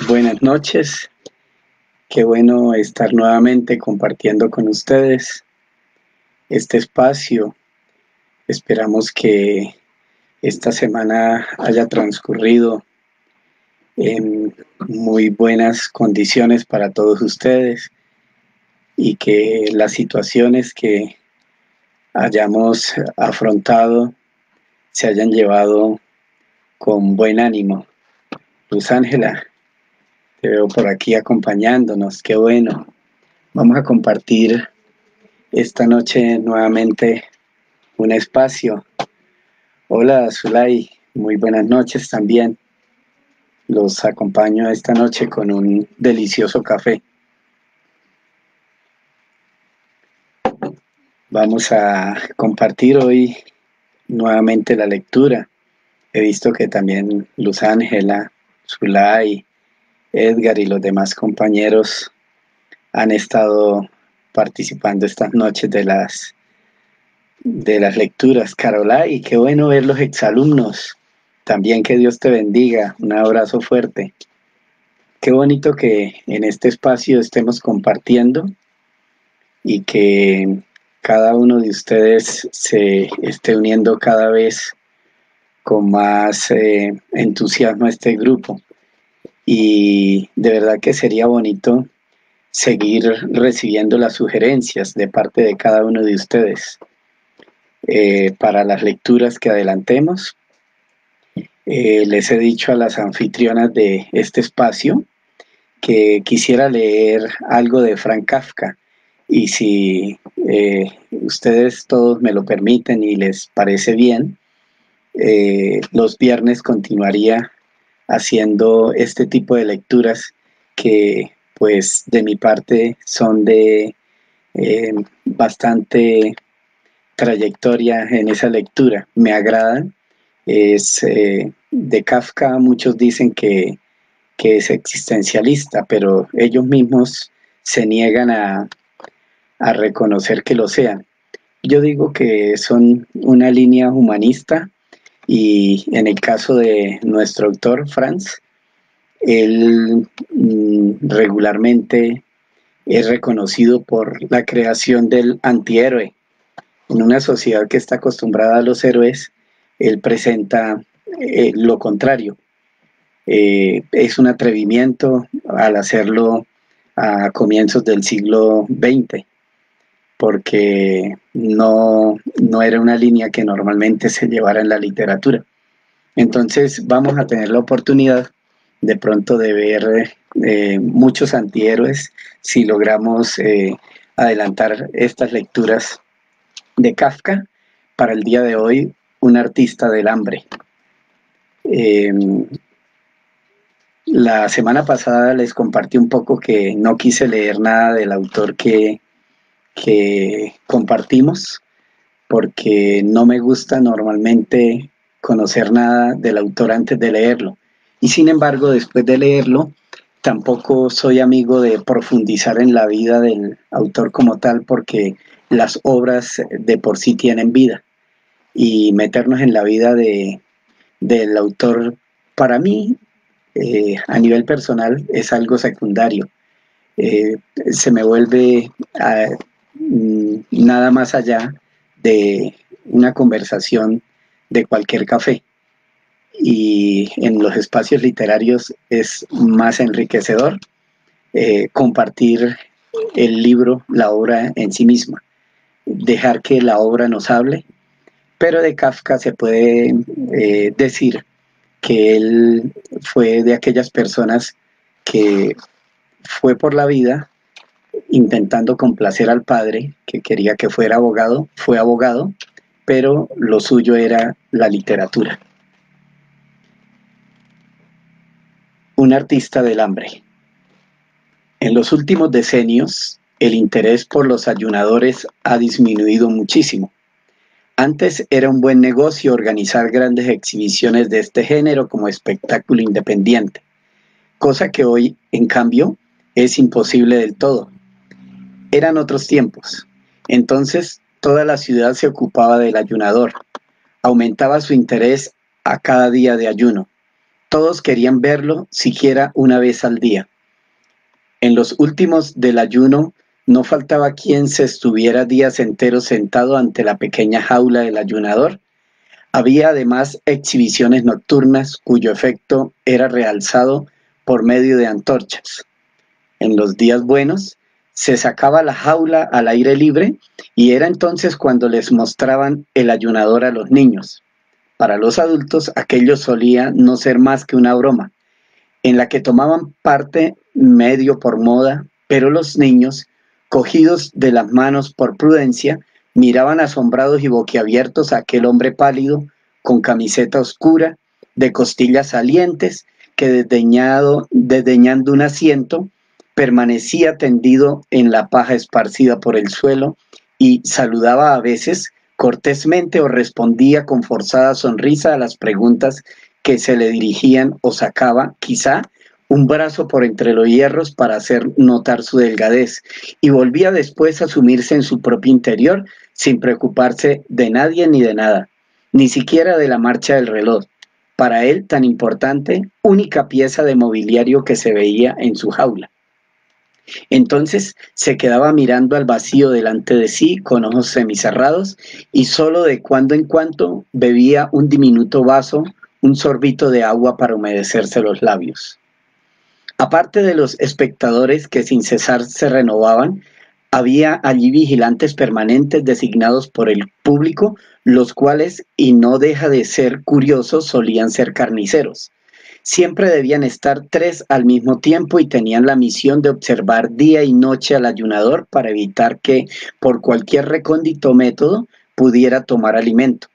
Buenas noches, qué bueno estar nuevamente compartiendo con ustedes este espacio. Esperamos que esta semana haya transcurrido en muy buenas condiciones para todos ustedes y que las situaciones que hayamos afrontado se hayan llevado con buen ánimo. Luz Ángela, te veo por aquí acompañándonos, qué bueno. Vamos a compartir esta noche nuevamente un espacio. Hola Zulay, muy buenas noches también. Los acompaño esta noche con un delicioso café. Vamos a compartir hoy nuevamente la lectura. He visto que también Luz Ángela, Zulay, Edgar y los demás compañeros han estado participando estas noches de las lecturas. Carolay, qué bueno ver los exalumnos. También que Dios te bendiga. Un abrazo fuerte. Qué bonito que en este espacio estemos compartiendo y que cada uno de ustedes se esté uniendo cada vez con más entusiasmo a este grupo. Y de verdad que sería bonito seguir recibiendo las sugerencias de parte de cada uno de ustedes para las lecturas que adelantemos. Les he dicho a las anfitrionas de este espacio que quisiera leer algo de Frank Kafka y si ustedes todos me lo permiten y les parece bien, los viernes continuaría haciendo este tipo de lecturas que pues de mi parte son de bastante trayectoria en esa lectura, me agradan. Es de Kafka, muchos dicen que es existencialista, pero ellos mismos se niegan a reconocer que lo sean. Yo digo que son una línea humanista y en el caso de nuestro autor, Franz, él regularmente es reconocido por la creación del antihéroe. En una sociedad que está acostumbrada a los héroes, él presenta lo contrario. Es un atrevimiento al hacerlo a comienzos del siglo XX, porque no era una línea que normalmente se llevara en la literatura. Entonces vamos a tener la oportunidad de pronto de ver muchos antihéroes si logramos adelantar estas lecturas de Kafka. Para el día de hoy, un artista del hambre. La semana pasada les compartí un poco que no quise leer nada del autor que compartimos, porque no me gusta normalmente conocer nada del autor antes de leerlo. Y sin embargo, después de leerlo, tampoco soy amigo de profundizar en la vida del autor como tal, porque las obras de por sí tienen vida. Y meternos en la vida del autor, para mí, a nivel personal, es algo secundario. Se me vuelve nada más allá de una conversación de cualquier café. Y en los espacios literarios es más enriquecedor compartir el libro, la obra en sí misma, dejar que la obra nos hable, pero de Kafka se puede decir que él fue de aquellas personas que fue por la vida intentando complacer al padre, que quería que fuera abogado, fue abogado, pero lo suyo era la literatura. Un artista del hambre. En los últimos decenios, el interés por los ayunadores ha disminuido muchísimo. Antes era un buen negocio organizar grandes exhibiciones de este género como espectáculo independiente, cosa que hoy, en cambio, es imposible del todo. Eran otros tiempos. Entonces, toda la ciudad se ocupaba del ayunador. Aumentaba su interés a cada día de ayuno. Todos querían verlo siquiera una vez al día. En los últimos del ayuno, no faltaba quien se estuviera días enteros sentado ante la pequeña jaula del ayunador. Había además exhibiciones nocturnas cuyo efecto era realzado por medio de antorchas. En los días buenos, se sacaba la jaula al aire libre y era entonces cuando les mostraban el ayunador a los niños. Para los adultos, aquello solía no ser más que una broma, en la que tomaban parte medio por moda, pero los niños, cogidos de las manos por prudencia, miraban asombrados y boquiabiertos a aquel hombre pálido, con camiseta oscura, de costillas salientes, que desdeñando un asiento, permanecía tendido en la paja esparcida por el suelo y saludaba a veces cortésmente o respondía con forzada sonrisa a las preguntas que se le dirigían o sacaba, quizá, un brazo por entre los hierros para hacer notar su delgadez y volvía después a sumirse en su propio interior sin preocuparse de nadie ni de nada, ni siquiera de la marcha del reloj, para él tan importante, única pieza de mobiliario que se veía en su jaula. Entonces se quedaba mirando al vacío delante de sí con ojos semicerrados y solo de cuando en cuando bebía un diminuto vaso, un sorbito de agua para humedecerse los labios. Aparte de los espectadores que sin cesar se renovaban, había allí vigilantes permanentes designados por el público, los cuales, y no deja de ser curiosos, solían ser carniceros. Siempre debían estar 3 al mismo tiempo y tenían la misión de observar día y noche al ayunador para evitar que, por cualquier recóndito método, pudiera tomar alimento.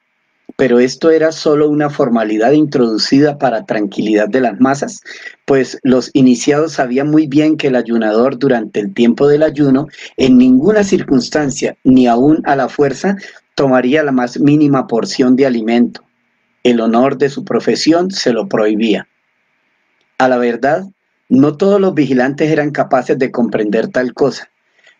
Pero esto era solo una formalidad introducida para tranquilidad de las masas, pues los iniciados sabían muy bien que el ayunador durante el tiempo del ayuno, en ninguna circunstancia, ni aun a la fuerza, tomaría la más mínima porción de alimento. El honor de su profesión se lo prohibía. A la verdad, no todos los vigilantes eran capaces de comprender tal cosa.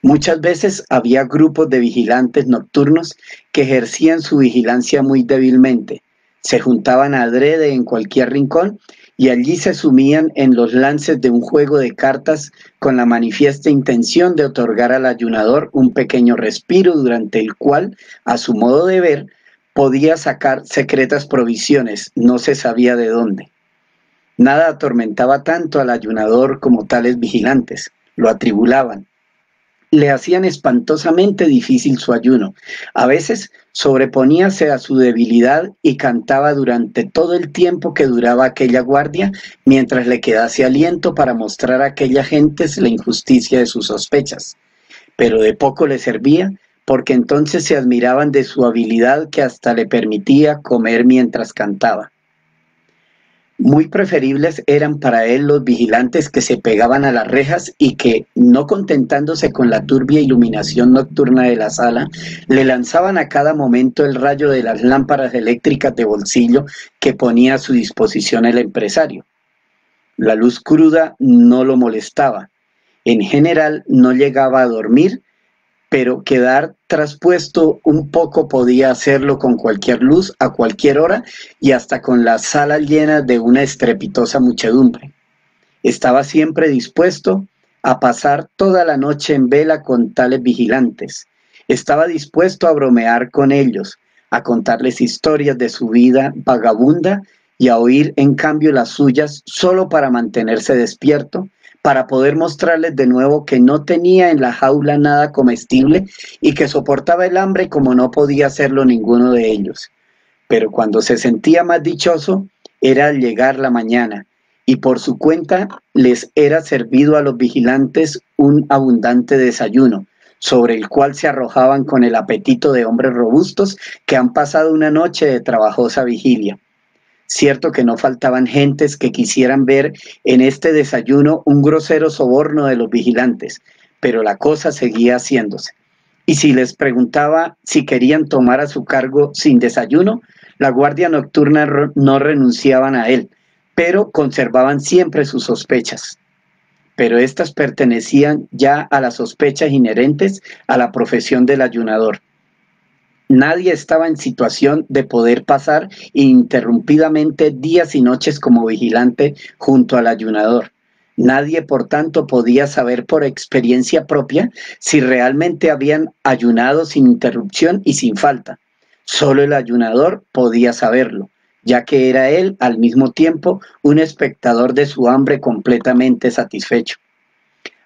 Muchas veces había grupos de vigilantes nocturnos que ejercían su vigilancia muy débilmente. Se juntaban adrede en cualquier rincón y allí se sumían en los lances de un juego de cartas con la manifiesta intención de otorgar al ayunador un pequeño respiro durante el cual, a su modo de ver, podía sacar secretas provisiones, no se sabía de dónde. Nada atormentaba tanto al ayunador como tales vigilantes, lo atribulaban. Le hacían espantosamente difícil su ayuno. A veces sobreponíase a su debilidad y cantaba durante todo el tiempo que duraba aquella guardia, mientras le quedase aliento para mostrar a aquellas gentes la injusticia de sus sospechas. Pero de poco le servía, porque entonces se admiraban de su habilidad que hasta le permitía comer mientras cantaba. Muy preferibles eran para él los vigilantes que se pegaban a las rejas y que, no contentándose con la turbia iluminación nocturna de la sala, le lanzaban a cada momento el rayo de las lámparas eléctricas de bolsillo que ponía a su disposición el empresario. La luz cruda no lo molestaba. En general no llegaba a dormir, pero quedar traspuesto un poco podía hacerlo con cualquier luz, a cualquier hora y hasta con la sala llena de una estrepitosa muchedumbre. Estaba siempre dispuesto a pasar toda la noche en vela con tales vigilantes. Estaba dispuesto a bromear con ellos, a contarles historias de su vida vagabunda y a oír en cambio las suyas solo para mantenerse despierto, para poder mostrarles de nuevo que no tenía en la jaula nada comestible y que soportaba el hambre como no podía hacerlo ninguno de ellos. Pero cuando se sentía más dichoso era al llegar la mañana, y por su cuenta les era servido a los vigilantes un abundante desayuno, sobre el cual se arrojaban con el apetito de hombres robustos que han pasado una noche de trabajosa vigilia. Cierto que no faltaban gentes que quisieran ver en este desayuno un grosero soborno de los vigilantes, pero la cosa seguía haciéndose. y si les preguntaba si querían tomar a su cargo sin desayuno, la guardia nocturna no renunciaban a él, pero conservaban siempre sus sospechas. Pero estas pertenecían ya a las sospechas inherentes a la profesión del ayunador. Nadie estaba en situación de poder pasar ininterrumpidamente días y noches como vigilante junto al ayunador. Nadie, por tanto, podía saber por experiencia propia si realmente habían ayunado sin interrupción y sin falta. Solo el ayunador podía saberlo, ya que era él al mismo tiempo un espectador de su hambre completamente satisfecho.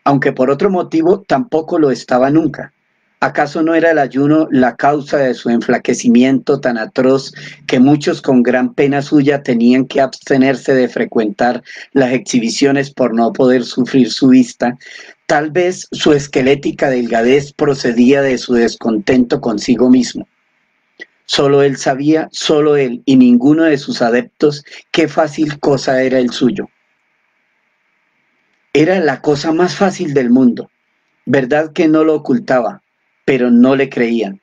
Aunque por otro motivo tampoco lo estaba nunca. ¿Acaso no era el ayuno la causa de su enflaquecimiento tan atroz que muchos con gran pena suya tenían que abstenerse de frecuentar las exhibiciones por no poder sufrir su vista? Tal vez su esquelética delgadez procedía de su descontento consigo mismo. Solo él sabía, solo él y ninguno de sus adeptos, qué fácil cosa era el suyo. Era la cosa más fácil del mundo. Verdad que no lo ocultaba, pero no le creían.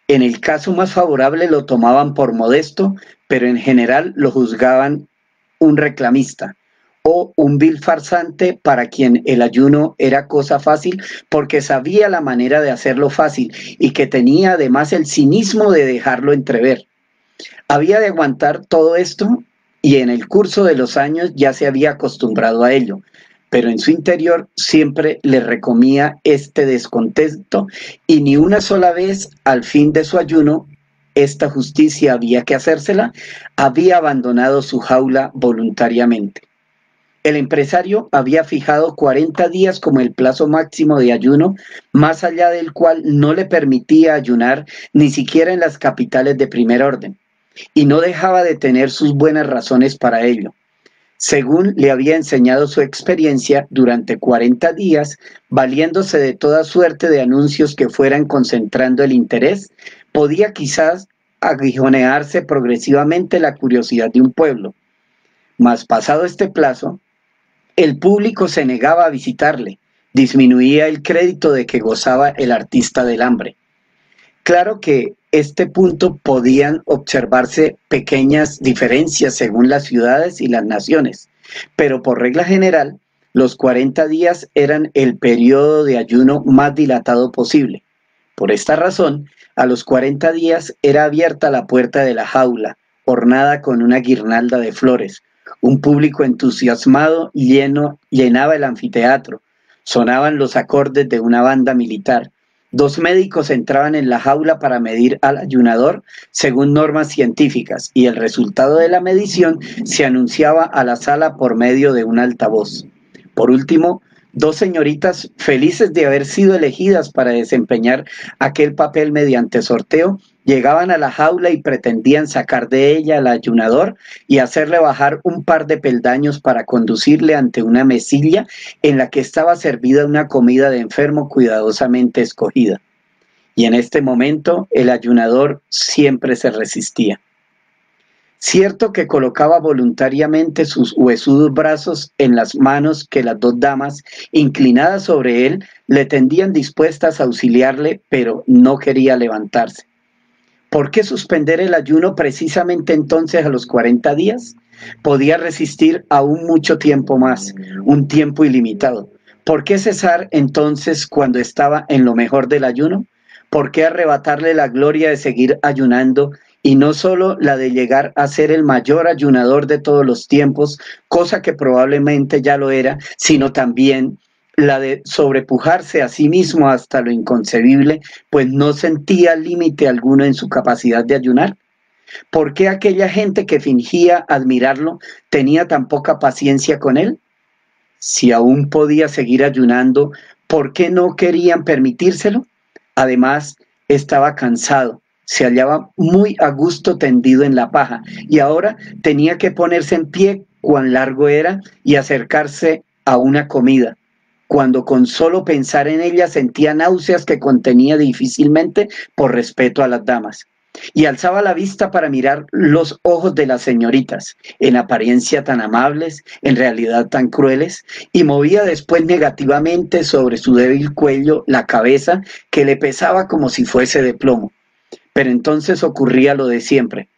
En el caso más favorable lo tomaban por modesto, pero en general lo juzgaban un reclamista o un vil farsante para quien el ayuno era cosa fácil porque sabía la manera de hacerlo fácil y que tenía además el cinismo de dejarlo entrever. Había de aguantar todo esto y en el curso de los años ya se había acostumbrado a ello, pero en su interior siempre le recomía este descontento y ni una sola vez al fin de su ayuno, esta justicia había que hacérsela, había abandonado su jaula voluntariamente. El empresario había fijado 40 días como el plazo máximo de ayuno, más allá del cual no le permitía ayunar ni siquiera en las capitales de primer orden, y no dejaba de tener sus buenas razones para ello. Según le había enseñado su experiencia, durante 40 días, valiéndose de toda suerte de anuncios que fueran concentrando el interés, podía quizás aguijonearse progresivamente la curiosidad de un pueblo. Mas pasado este plazo, el público se negaba a visitarle, disminuía el crédito de que gozaba el artista del hambre. Claro que este punto podían observarse pequeñas diferencias según las ciudades y las naciones, pero por regla general, los 40 días eran el periodo de ayuno más dilatado posible. Por esta razón, a los 40 días era abierta la puerta de la jaula, ornada con una guirnalda de flores. Un público entusiasmado llenaba el anfiteatro. Sonaban los acordes de una banda militar. 2 médicos entraban en la jaula para medir al ayunador según normas científicas y el resultado de la medición se anunciaba a la sala por medio de un altavoz. Por último, 2 señoritas felices de haber sido elegidas para desempeñar aquel papel mediante sorteo, llegaban a la jaula y pretendían sacar de ella al ayunador y hacerle bajar un par de peldaños para conducirle ante una mesilla en la que estaba servida una comida de enfermo cuidadosamente escogida. Y en este momento el ayunador siempre se resistía. Cierto que colocaba voluntariamente sus huesudos brazos en las manos que las 2 damas, inclinadas sobre él, le tendían dispuestas a auxiliarle, pero no quería levantarse. ¿Por qué suspender el ayuno precisamente entonces a los 40 días? Podía resistir aún mucho tiempo más, un tiempo ilimitado. ¿Por qué cesar entonces cuando estaba en lo mejor del ayuno? ¿Por qué arrebatarle la gloria de seguir ayunando y no solo la de llegar a ser el mayor ayunador de todos los tiempos, cosa que probablemente ya lo era, sino también la de sobrepujarse a sí mismo hasta lo inconcebible, pues no sentía límite alguno en su capacidad de ayunar? ¿Por qué aquella gente que fingía admirarlo tenía tan poca paciencia con él? Si aún podía seguir ayunando, ¿por qué no querían permitírselo? Además, estaba cansado, se hallaba muy a gusto tendido en la paja y ahora tenía que ponerse en pie cuán largo era y acercarse a una comida, cuando con solo pensar en ella sentía náuseas que contenía difícilmente por respeto a las damas. y alzaba la vista para mirar los ojos de las señoritas, en apariencia tan amables, en realidad tan crueles, y movía después negativamente sobre su débil cuello la cabeza que le pesaba como si fuese de plomo. Pero entonces ocurría lo de siempre.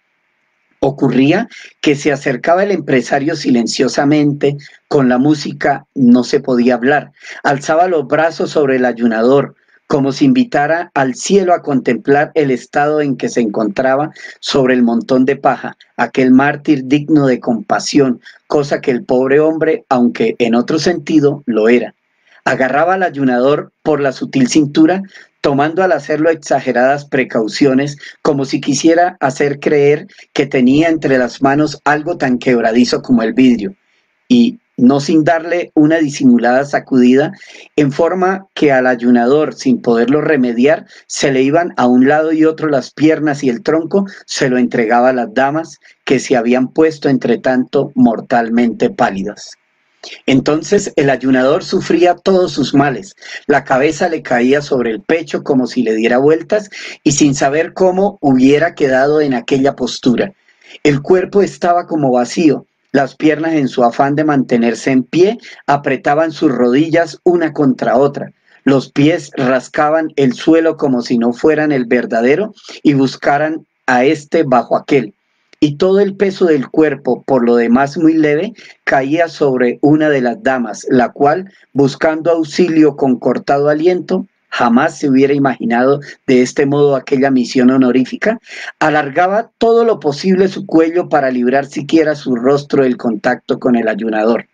Ocurría que se acercaba el empresario silenciosamente, con la música no se podía hablar, alzaba los brazos sobre el ayunador, como si invitara al cielo a contemplar el estado en que se encontraba sobre el montón de paja, aquel mártir digno de compasión, cosa que el pobre hombre, aunque en otro sentido, lo era. Agarraba al ayunador por la sutil cintura, tomando al hacerlo exageradas precauciones, como si quisiera hacer creer que tenía entre las manos algo tan quebradizo como el vidrio, y no sin darle una disimulada sacudida, en forma que al ayunador, sin poderlo remediar, se le iban a un lado y otro las piernas y el tronco se lo entregaba a las damas, que se habían puesto entre tanto mortalmente pálidas. Entonces el ayunador sufría todos sus males, la cabeza le caía sobre el pecho como si le diera vueltas y sin saber cómo hubiera quedado en aquella postura. El cuerpo estaba como vacío, las piernas en su afán de mantenerse en pie apretaban sus rodillas una contra otra. Los pies rascaban el suelo como si no fueran el verdadero y buscaran a este bajo aquel. Y todo el peso del cuerpo, por lo demás muy leve, caía sobre una de las damas, la cual, buscando auxilio con cortado aliento, jamás se hubiera imaginado de este modo aquella misión honorífica, alargaba todo lo posible su cuello para librar siquiera su rostro del contacto con el ayunador.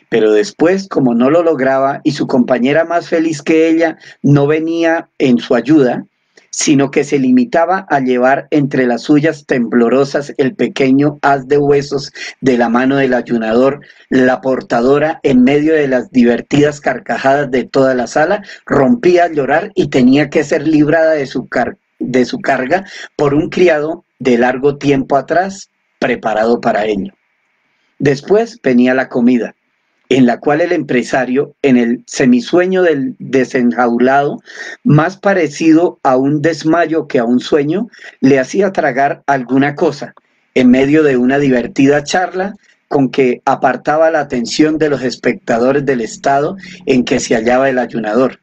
Pero después, como no lo lograba y su compañera más feliz que ella no venía en su ayuda, sino que se limitaba a llevar entre las suyas temblorosas el pequeño haz de huesos de la mano del ayunador, la portadora, en medio de las divertidas carcajadas de toda la sala, rompía a llorar y tenía que ser librada de su carga por un criado de largo tiempo atrás, preparado para ello. Después venía la comida, en la cual el empresario, en el semisueño del desenjaulado, más parecido a un desmayo que a un sueño, le hacía tragar alguna cosa, en medio de una divertida charla con que apartaba la atención de los espectadores del estado en que se hallaba el ayunador.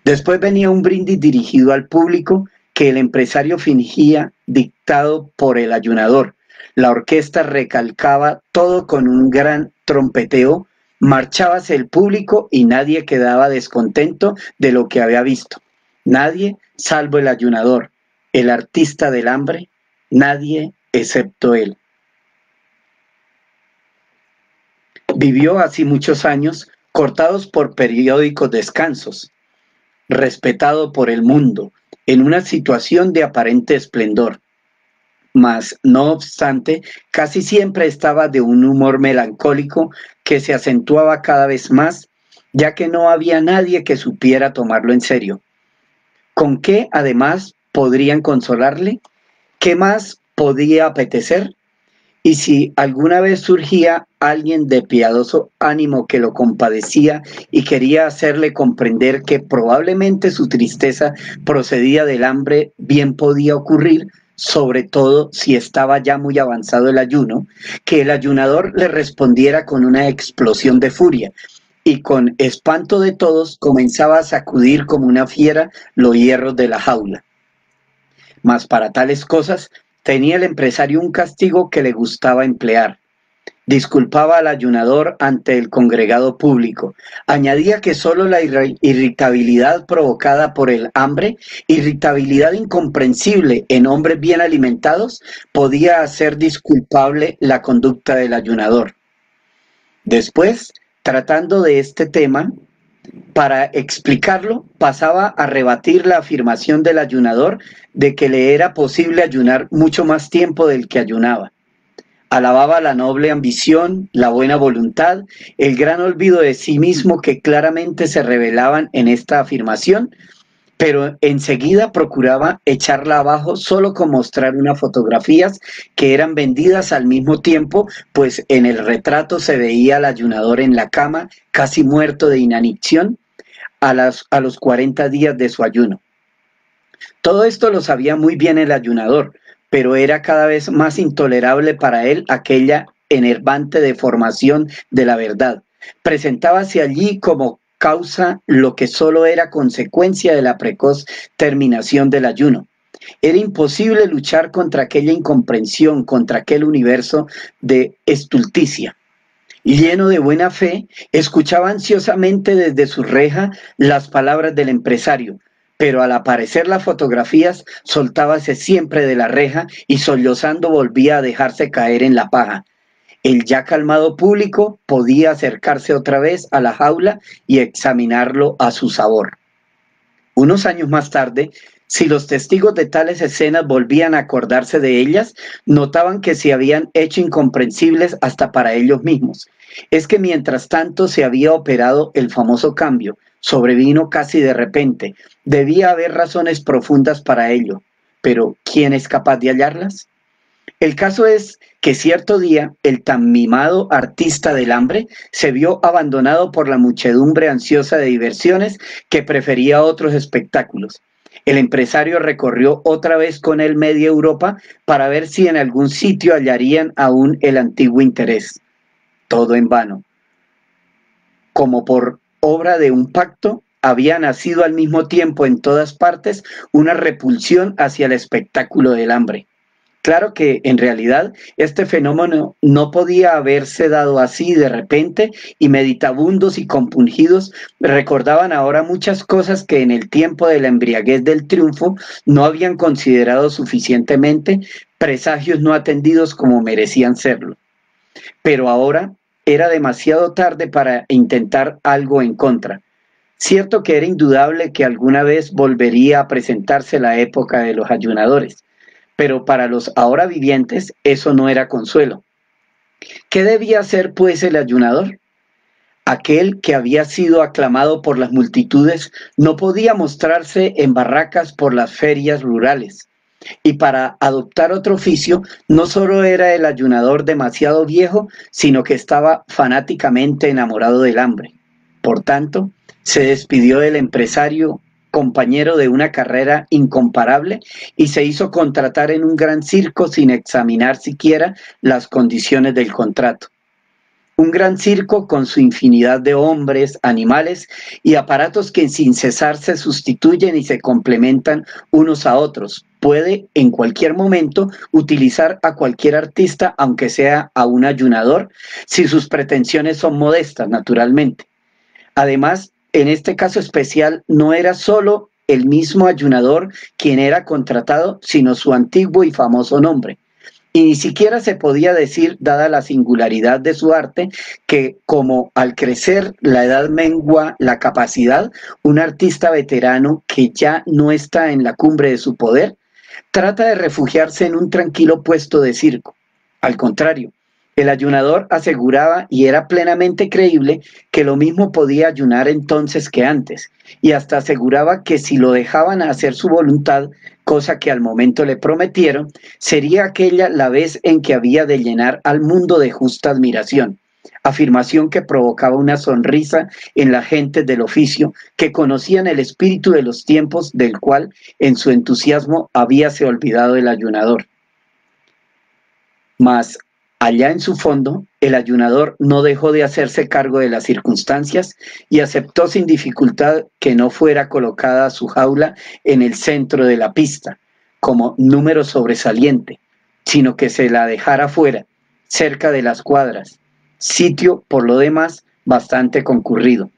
Después venía un brindis dirigido al público que el empresario fingía dictado por el ayunador. La orquesta recalcaba todo con un gran trompeteo. Marchábase el público y nadie quedaba descontento de lo que había visto. Nadie, salvo el ayunador, el artista del hambre, nadie excepto él. Vivió así muchos años, cortados por periódicos descansos, respetado por el mundo, en una situación de aparente esplendor. Mas, no obstante, casi siempre estaba de un humor melancólico que se acentuaba cada vez más, ya que no había nadie que supiera tomarlo en serio. ¿Con qué, además, podrían consolarle? ¿Qué más podía apetecer? Y si alguna vez surgía alguien de piadoso ánimo que lo compadecía y quería hacerle comprender que probablemente su tristeza procedía del hambre, bien podía ocurrir, sobre todo si estaba ya muy avanzado el ayuno, que el ayunador le respondiera con una explosión de furia, y con espanto de todos comenzaba a sacudir como una fiera los hierros de la jaula. Mas para tales cosas tenía el empresario un castigo que le gustaba emplear. Disculpaba al ayunador ante el congregado público. Añadía que solo la irritabilidad provocada por el hambre, irritabilidad incomprensible en hombres bien alimentados, podía hacer disculpable la conducta del ayunador. Después, tratando de este tema, para explicarlo, pasaba a rebatir la afirmación del ayunador de que le era posible ayunar mucho más tiempo del que ayunaba. Alababa la noble ambición, la buena voluntad, el gran olvido de sí mismo que claramente se revelaban en esta afirmación, pero enseguida procuraba echarla abajo solo con mostrar unas fotografías que eran vendidas al mismo tiempo, pues en el retrato se veía al ayunador en la cama, casi muerto de inanición, a los 40 días de su ayuno. Todo esto lo sabía muy bien el ayunador, pero era cada vez más intolerable para él aquella enervante deformación de la verdad. Presentábase allí como causa lo que solo era consecuencia de la precoz terminación del ayuno. Era imposible luchar contra aquella incomprensión, contra aquel universo de estulticia. Lleno de buena fe, escuchaba ansiosamente desde su reja las palabras del empresario, pero al aparecer las fotografías soltábase siempre de la reja y sollozando volvía a dejarse caer en la paja. El ya calmado público podía acercarse otra vez a la jaula y examinarlo a su sabor. Unos años más tarde, si los testigos de tales escenas volvían a acordarse de ellas, notaban que se habían hecho incomprensibles hasta para ellos mismos. Es que mientras tanto se había operado el famoso cambio, sobrevino casi de repente. Debía haber razones profundas para ello, pero ¿quién es capaz de hallarlas? El caso es que cierto día el tan mimado artista del hambre se vio abandonado por la muchedumbre ansiosa de diversiones que prefería otros espectáculos. El empresario recorrió otra vez con él media Europa para ver si en algún sitio hallarían aún el antiguo interés. Todo en vano. Como por obra de un pacto, había nacido al mismo tiempo en todas partes una repulsión hacia el espectáculo del hambre. Claro que en realidad este fenómeno no podía haberse dado así de repente y meditabundos y compungidos recordaban ahora muchas cosas que en el tiempo de la embriaguez del triunfo no habían considerado suficientemente, presagios no atendidos como merecían serlo. Pero ahora era demasiado tarde para intentar algo en contra. Cierto que era indudable que alguna vez volvería a presentarse la época de los ayunadores, pero para los ahora vivientes eso no era consuelo. ¿Qué debía hacer pues el ayunador? Aquel que había sido aclamado por las multitudes no podía mostrarse en barracas por las ferias rurales. Y para adoptar otro oficio, no solo era el ayunador demasiado viejo, sino que estaba fanáticamente enamorado del hambre. Por tanto, se despidió del empresario, compañero de una carrera incomparable, y se hizo contratar en un gran circo sin examinar siquiera las condiciones del contrato. Un gran circo con su infinidad de hombres, animales y aparatos que sin cesar se sustituyen y se complementan unos a otros. Puede en cualquier momento utilizar a cualquier artista, aunque sea a un ayunador, si sus pretensiones son modestas, naturalmente. Además, en este caso especial, no era solo el mismo ayunador quien era contratado, sino su antiguo y famoso nombre. Y ni siquiera se podía decir, dada la singularidad de su arte, que como al crecer la edad mengua la capacidad, un artista veterano que ya no está en la cumbre de su poder, trata de refugiarse en un tranquilo puesto de circo. Al contrario, el ayunador aseguraba, y era plenamente creíble, que lo mismo podía ayunar entonces que antes, y hasta aseguraba que si lo dejaban hacer su voluntad, cosa que al momento le prometieron, sería aquella la vez en que había de llenar al mundo de justa admiración, afirmación que provocaba una sonrisa en la gente del oficio que conocían el espíritu de los tiempos del cual en su entusiasmo habíase olvidado el ayunador. Mas allá en su fondo, el ayunador no dejó de hacerse cargo de las circunstancias y aceptó sin dificultad que no fuera colocada su jaula en el centro de la pista, como número sobresaliente, sino que se la dejara fuera, cerca de las cuadras, sitio por lo demás bastante concurrido.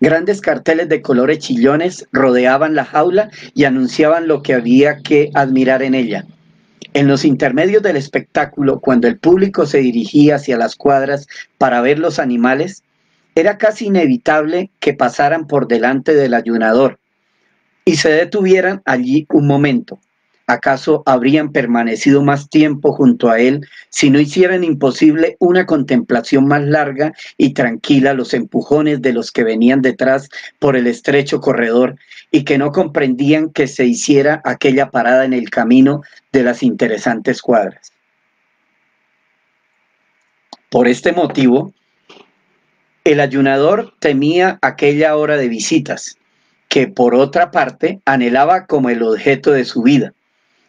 Grandes carteles de colores chillones rodeaban la jaula y anunciaban lo que había que admirar en ella. En los intermedios del espectáculo, cuando el público se dirigía hacia las cuadras para ver los animales, era casi inevitable que pasaran por delante del ayunador y se detuvieran allí un momento. ¿Acaso habrían permanecido más tiempo junto a él si no hicieran imposible una contemplación más larga y tranquila los empujones de los que venían detrás por el estrecho corredor y que no comprendían que se hiciera aquella parada en el camino de las interesantes cuadras? Por este motivo, el ayunador temía aquella hora de visitas, que por otra parte anhelaba como el objeto de su vida.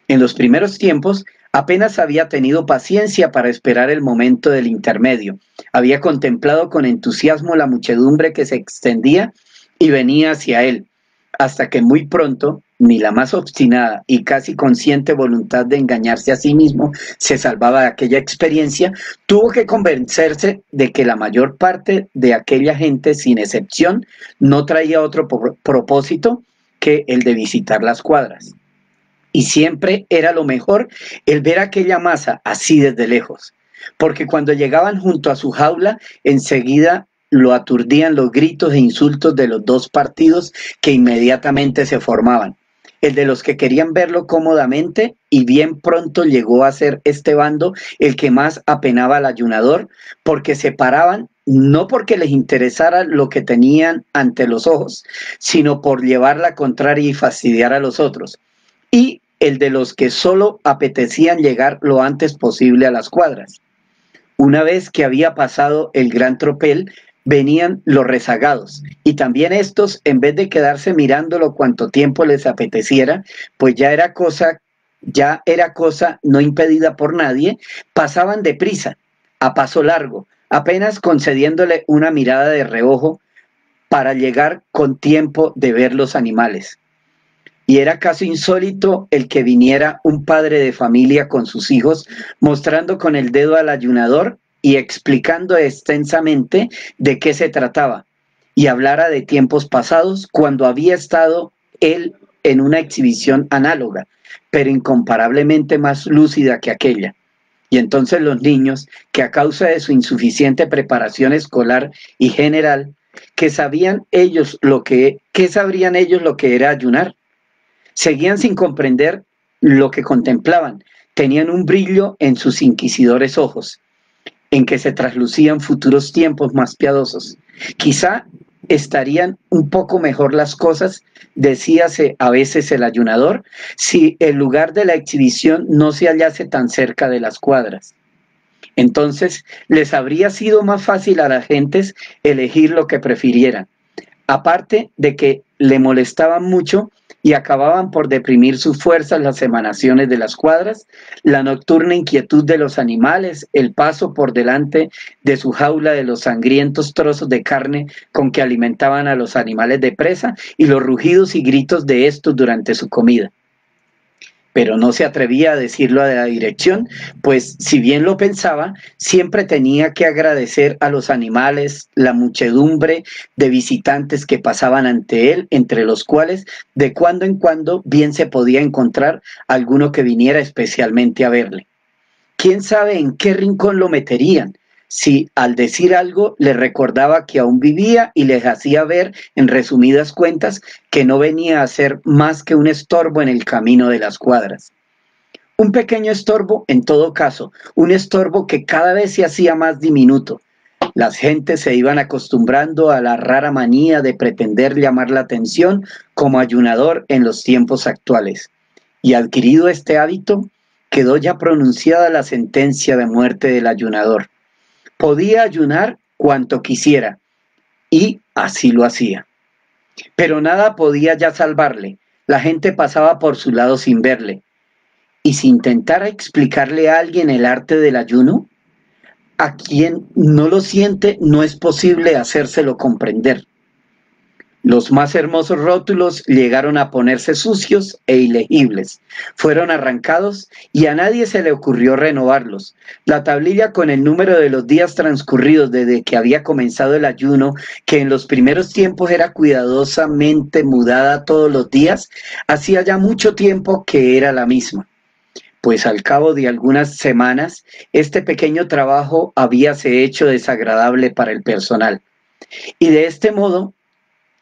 En los primeros tiempos apenas había tenido paciencia para esperar el momento del intermedio. Había contemplado con entusiasmo la muchedumbre que se extendía y venía hacia él, hasta que muy pronto ni la más obstinada y casi consciente voluntad de engañarse a sí mismo se salvaba de aquella experiencia. Tuvo que convencerse de que la mayor parte de aquella gente, sin excepción, no traía otro propósito que el de visitar las cuadras. Y siempre era lo mejor el ver aquella masa así desde lejos, porque cuando llegaban junto a su jaula, enseguida lo aturdían los gritos e insultos de los dos partidos que inmediatamente se formaban. El de los que querían verlo cómodamente, y bien pronto llegó a ser este bando el que más apenaba al ayunador, porque se paraban no porque les interesara lo que tenían ante los ojos, sino por llevar la contraria y fastidiar a los otros. Y el de los que solo apetecían llegar lo antes posible a las cuadras. Una vez que había pasado el gran tropel, venían los rezagados, y también estos, en vez de quedarse mirándolo cuanto tiempo les apeteciera, pues ya era cosa no impedida por nadie, pasaban deprisa, a paso largo, apenas concediéndole una mirada de reojo para llegar con tiempo de ver los animales. Y era caso insólito el que viniera un padre de familia con sus hijos, mostrando con el dedo al ayunador y explicando extensamente de qué se trataba, y hablara de tiempos pasados cuando había estado él en una exhibición análoga, pero incomparablemente más lúcida que aquella. Y entonces los niños, que a causa de su insuficiente preparación escolar y general, ¿qué sabrían ellos lo que era ayunar? Seguían sin comprender lo que contemplaban. Tenían un brillo en sus inquisidores ojos, en que se traslucían futuros tiempos más piadosos. Quizá estarían un poco mejor las cosas, decíase a veces el ayunador, si el lugar de la exhibición no se hallase tan cerca de las cuadras. Entonces les habría sido más fácil a las gentes elegir lo que prefirieran. Aparte de que le molestaban mucho y acababan por deprimir sus fuerzas las emanaciones de las cuadras, la nocturna inquietud de los animales, el paso por delante de su jaula de los sangrientos trozos de carne con que alimentaban a los animales de presa y los rugidos y gritos de estos durante su comida. Pero no se atrevía a decirlo a la dirección, pues si bien lo pensaba, siempre tenía que agradecer a los animales, la muchedumbre de visitantes que pasaban ante él, entre los cuales de cuando en cuando bien se podía encontrar alguno que viniera especialmente a verle. ¿Quién sabe en qué rincón lo meterían? Si al decir algo le recordaba que aún vivía y les hacía ver, en resumidas cuentas, que no venía a ser más que un estorbo en el camino de las cuadras. Un pequeño estorbo, en todo caso, un estorbo que cada vez se hacía más diminuto. Las gentes se iban acostumbrando a la rara manía de pretender llamar la atención como ayunador en los tiempos actuales. Y adquirido este hábito, quedó ya pronunciada la sentencia de muerte del ayunador. Podía ayunar cuanto quisiera, y así lo hacía. Pero nada podía ya salvarle. La gente pasaba por su lado sin verle. ¿Y si intentara explicarle a alguien el arte del ayuno? A quien no lo siente, no es posible hacérselo comprender. Los más hermosos rótulos llegaron a ponerse sucios e ilegibles. Fueron arrancados y a nadie se le ocurrió renovarlos. La tablilla con el número de los días transcurridos desde que había comenzado el ayuno, que en los primeros tiempos era cuidadosamente mudada todos los días, hacía ya mucho tiempo que era la misma. Pues al cabo de algunas semanas, este pequeño trabajo habíase hecho desagradable para el personal. Y de este modo,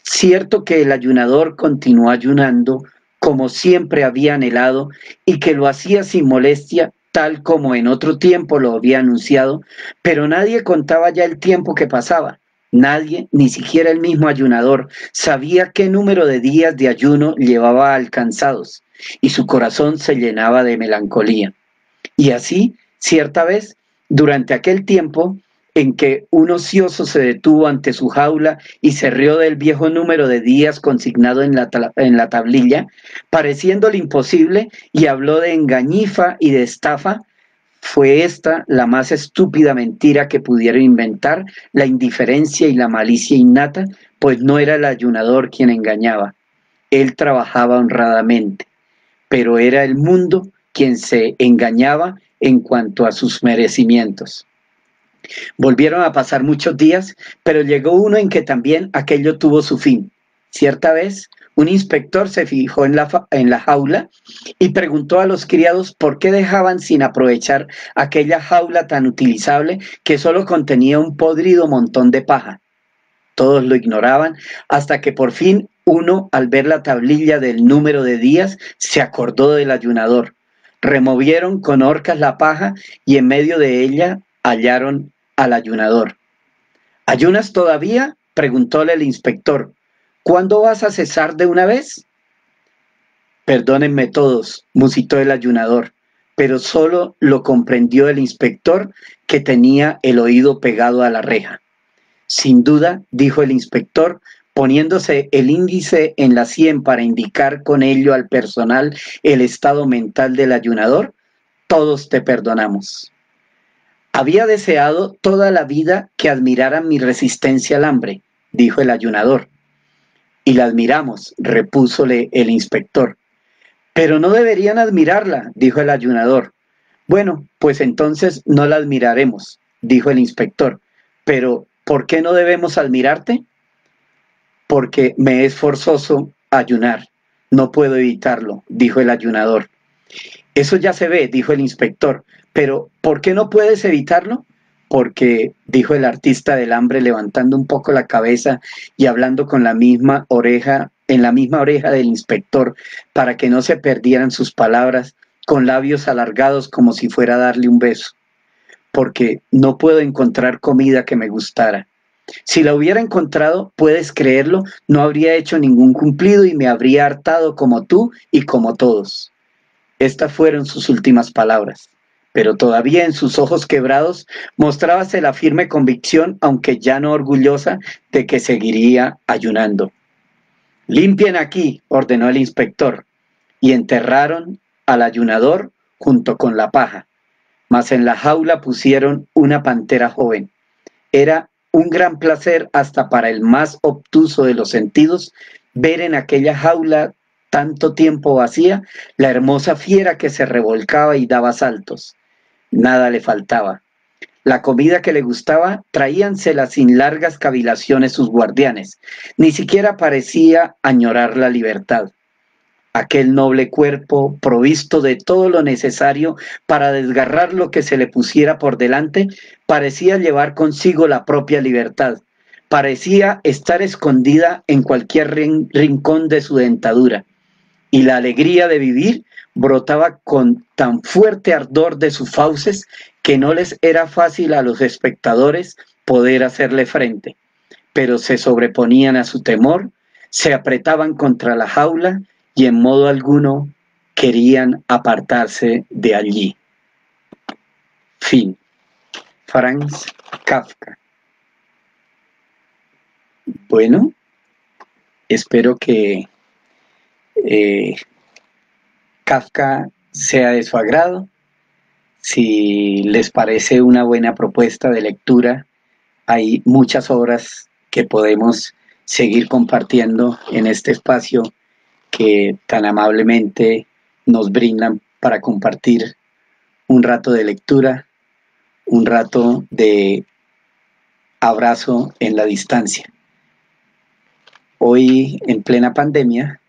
cierto que el ayunador continuó ayunando como siempre había anhelado y que lo hacía sin molestia, tal como en otro tiempo lo había anunciado, pero nadie contaba ya el tiempo que pasaba. Nadie, ni siquiera el mismo ayunador, sabía qué número de días de ayuno llevaba alcanzados, y su corazón se llenaba de melancolía. Y así, cierta vez, durante aquel tiempo, en que un ocioso se detuvo ante su jaula y se rió del viejo número de días consignado en la tablilla, pareciéndole imposible, y habló de engañifa y de estafa. Fue esta la más estúpida mentira que pudieron inventar, la indiferencia y la malicia innata, pues no era el ayunador quien engañaba. Él trabajaba honradamente, pero era el mundo quien se engañaba en cuanto a sus merecimientos. Volvieron a pasar muchos días, pero llegó uno en que también aquello tuvo su fin. Cierta vez, un inspector se fijó en la jaula y preguntó a los criados por qué dejaban sin aprovechar aquella jaula tan utilizable que solo contenía un podrido montón de paja. Todos lo ignoraban hasta que por fin uno, al ver la tablilla del número de días, se acordó del ayunador. Removieron con horcas la paja y en medio de ella hallaron al ayunador. ¿Ayunas todavía?, preguntóle el inspector. ¿Cuándo vas a cesar de una vez? Perdónenme todos, musitó el ayunador, pero solo lo comprendió el inspector, que tenía el oído pegado a la reja. Sin duda, dijo el inspector, poniéndose el índice en la sien para indicar con ello al personal el estado mental del ayunador, todos te perdonamos. Había deseado toda la vida que admiraran mi resistencia al hambre, dijo el ayunador. Y la admiramos, repúsole el inspector. Pero no deberían admirarla, dijo el ayunador. Bueno, pues entonces no la admiraremos, dijo el inspector. Pero, ¿por qué no debemos admirarte? Porque me es forzoso ayunar. No puedo evitarlo, dijo el ayunador. Eso ya se ve, dijo el inspector. Pero, ¿por qué no puedes evitarlo? Porque, dijo el artista del hambre, levantando un poco la cabeza y hablando con la misma oreja, en la misma oreja del inspector, para que no se perdieran sus palabras, con labios alargados como si fuera a darle un beso. Porque no puedo encontrar comida que me gustara. Si la hubiera encontrado, puedes creerlo, no habría hecho ningún cumplido y me habría hartado como tú y como todos. Estas fueron sus últimas palabras, pero todavía en sus ojos quebrados mostrábase la firme convicción, aunque ya no orgullosa, de que seguiría ayunando. «Limpien aquí», ordenó el inspector, y enterraron al ayunador junto con la paja, mas en la jaula pusieron una pantera joven. Era un gran placer hasta para el más obtuso de los sentidos ver en aquella jaula tanto tiempo vacía la hermosa fiera que se revolcaba y daba saltos. Nada le faltaba. La comida que le gustaba traíansela sin largas cavilaciones sus guardianes. Ni siquiera parecía añorar la libertad. Aquel noble cuerpo, provisto de todo lo necesario para desgarrar lo que se le pusiera por delante, parecía llevar consigo la propia libertad. Parecía estar escondida en cualquier rincón de su dentadura. Y la alegría de vivir brotaba con tan fuerte ardor de sus fauces que no les era fácil a los espectadores poder hacerle frente. Pero se sobreponían a su temor, se apretaban contra la jaula y en modo alguno querían apartarse de allí. Fin. Franz Kafka. Bueno, espero que Kafka sea de su agrado. Si les parece una buena propuesta de lectura, hay muchas obras que podemos seguir compartiendo en este espacio que tan amablemente nos brindan para compartir un rato de lectura, un rato de abrazo en la distancia. Hoy, en plena pandemia,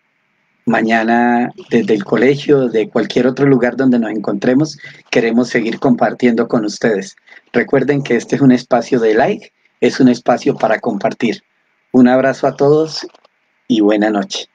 mañana desde el colegio, de cualquier otro lugar donde nos encontremos, queremos seguir compartiendo con ustedes. Recuerden que este es un espacio de like, es un espacio para compartir. Un abrazo a todos y buena noche.